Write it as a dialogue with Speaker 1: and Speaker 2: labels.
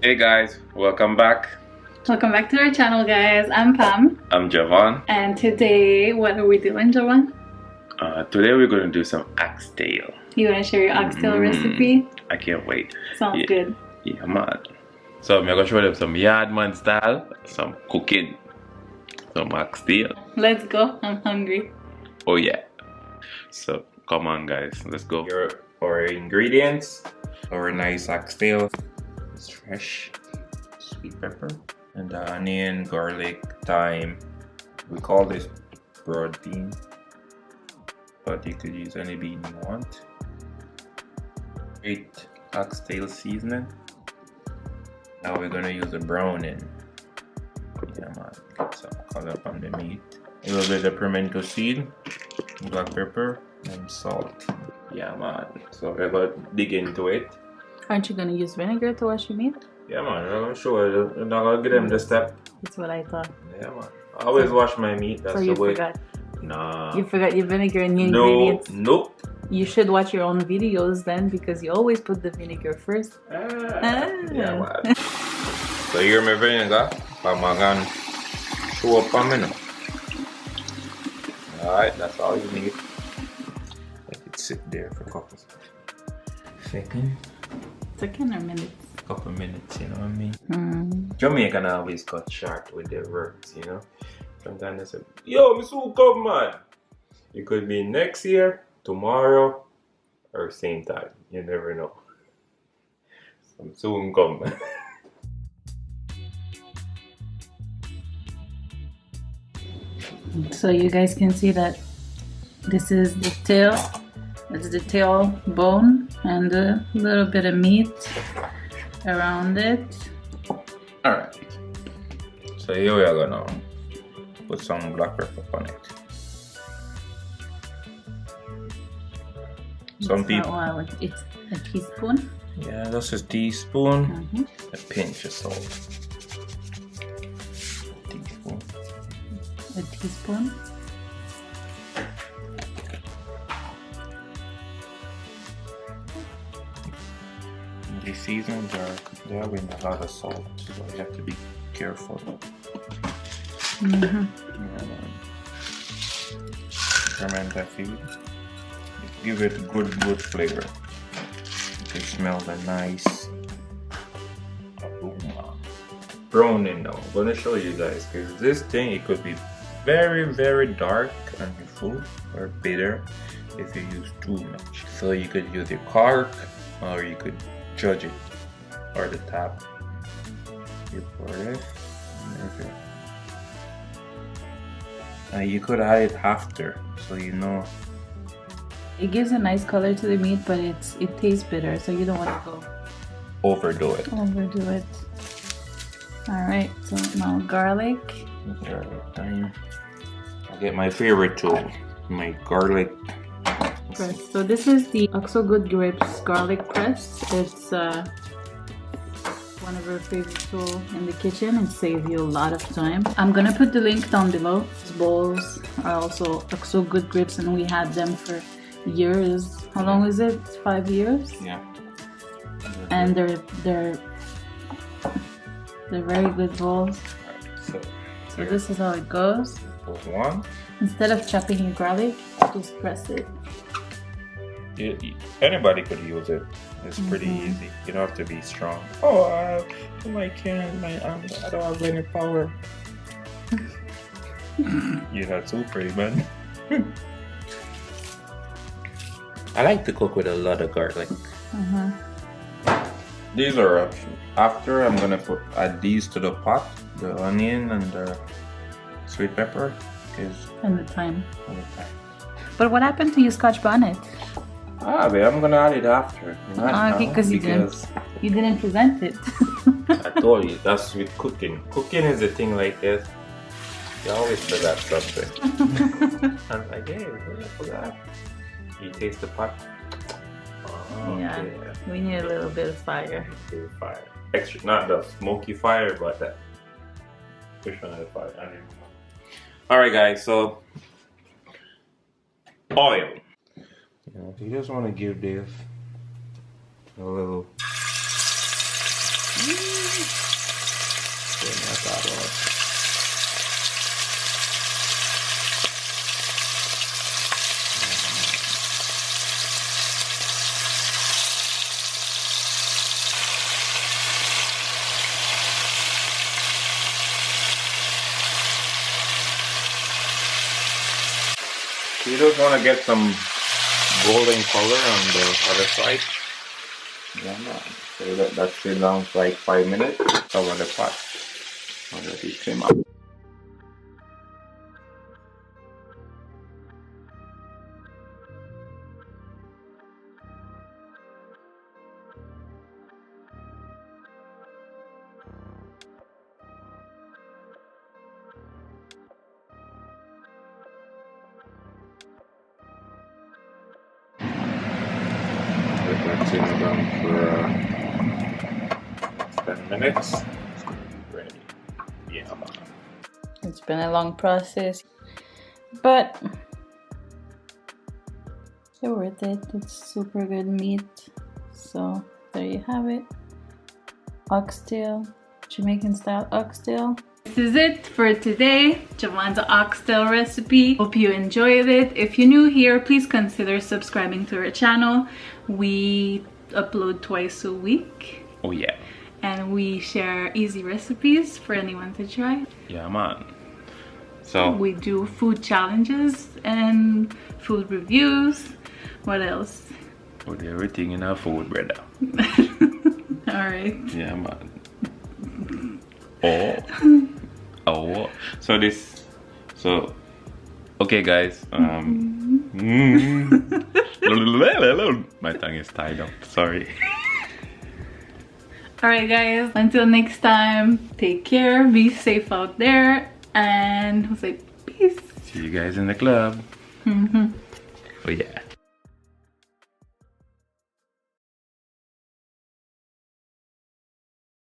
Speaker 1: Hey guys, welcome back.
Speaker 2: Welcome back to our channel, guys. I'm Pam.
Speaker 1: I'm Javon.
Speaker 2: And today, what are we doing, Javon?
Speaker 1: Today we're going to do some oxtail.
Speaker 2: You want to share your oxtail recipe?
Speaker 1: I can't wait.
Speaker 2: Sounds good.
Speaker 1: Yeah, man. So I'm going to show them some yard man style, some cooking, some oxtail.
Speaker 2: Let's go. I'm hungry.
Speaker 1: Oh yeah. So come on guys, let's go.
Speaker 3: Here are our ingredients. Our nice oxtail. It's fresh. Sweet pepper. And onion, garlic, thyme. We call this broad bean, but you could use any bean you want. 8 oxtail seasoning. Now we're gonna use a browning. Yeah man, get some color on the meat. A little bit of pimento seed, black pepper, and salt. Yeah man, so we're gonna dig into it.
Speaker 2: Aren't you going to use vinegar to wash your meat?
Speaker 3: Yeah man, I'm gonna show you. I'm not gonna give them the step.
Speaker 2: That's what I thought.
Speaker 3: Yeah man, I always wash my meat. That's
Speaker 2: So you
Speaker 3: the way.
Speaker 2: forgot.
Speaker 3: Nah.
Speaker 2: You forgot your vinegar and your ingredients.
Speaker 3: Nope.
Speaker 2: You should watch your own videos then, because you always put the vinegar first.
Speaker 3: Yeah man. So here my vinegar. I'm gonna show up a minute. Alright, that's all you need. Let it sit there for a couple seconds.
Speaker 2: Second or minutes?
Speaker 3: Couple minutes, you know what I mean? Jamaican always cut short with their words, you know? Sometimes they say, yo, me soon come, man. It could be next year, tomorrow, or same time. You never know. So soon come.
Speaker 2: So you guys can see that this is the tail. It's the tail bone and a little bit of meat around it.
Speaker 3: Alright. So here we are gonna put some black pepper on it. Some people.
Speaker 2: Wow, it's a teaspoon.
Speaker 3: Yeah, that's a teaspoon. A pinch of salt. Teaspoon.
Speaker 2: A teaspoon.
Speaker 3: These seasons they have a lot of salt, so you have to be careful. Ferment that food. Give it a good flavor. You can smell the nice aroma. Browning now. I'm gonna show you guys, because this thing, it could be very dark on your food or bitter if you use too much. So you could use your cork, or you could judge it, or the top. You pour it. You could add it after, so you know.
Speaker 2: It gives a nice color to the meat, but it tastes bitter, so you don't want to go
Speaker 3: overdo it.
Speaker 2: Overdo it. All right, so now garlic.
Speaker 3: Thyme. I'll get my favorite tool, my garlic
Speaker 2: Press. So this is the Oxtail Good Grips garlic press. It's one of our favorite tools in the kitchen and saves you a lot of time. I'm gonna put the link down below. These bowls are also Oxtail Good Grips, and we had them for years. How long is it? 5 years?
Speaker 3: Yeah.
Speaker 2: And they're very good bowls.
Speaker 3: So
Speaker 2: This is how it goes.
Speaker 3: put one.
Speaker 2: Instead of chopping your garlic, just press it.
Speaker 3: Anybody could use it. It's pretty easy. You don't have to be strong. Oh, I can't. I don't have any power. You're not too pretty, man. I like to cook with a lot of garlic. These are options. After, I'm gonna add these to the pot. The onion and the sweet pepper
Speaker 2: And the thyme.
Speaker 3: on the top.
Speaker 2: But what happened to your Scotch bonnet?
Speaker 3: Babe, I'm gonna add it after.
Speaker 2: Okay, because you didn't present it.
Speaker 3: I told you, that's with cooking. Cooking is a thing like this. You always forgot something. I'm like, hey, what I forgot? You taste the pot? Oh,
Speaker 2: Yeah, we need a little bit of fire.
Speaker 3: Fire. Extra, not the smoky fire, but that. Which one is the fire? I don't know. Alright guys, so oil. You just want to give this a little You just want to get some golden color on the other side. Yeah, man. So that sit down for like 5 minutes. Cover the pot. And let it trim up. Let that simmer down for 10 minutes. It's gonna be ready. Yeah, man.
Speaker 2: It's been a long process, but it's worth it. It's super good meat. So there you have it. Oxtail, Jamaican style oxtail. This is it for today. Javon'S oxtail recipe. Hope you enjoyed it. If you're new here, please consider subscribing to our channel. We upload twice a week.
Speaker 1: Oh yeah.
Speaker 2: And we share easy recipes for anyone to try.
Speaker 1: Yeah, man. So
Speaker 2: we do food challenges and food reviews. What else?
Speaker 1: with everything in our food, brother.
Speaker 2: Alright.
Speaker 1: Yeah, man. Oh. So okay, guys. My tongue is tied up. Sorry.
Speaker 2: Alright, guys. Until next time, take care. Be safe out there. And I'll say peace.
Speaker 1: See you guys in the club. Oh yeah.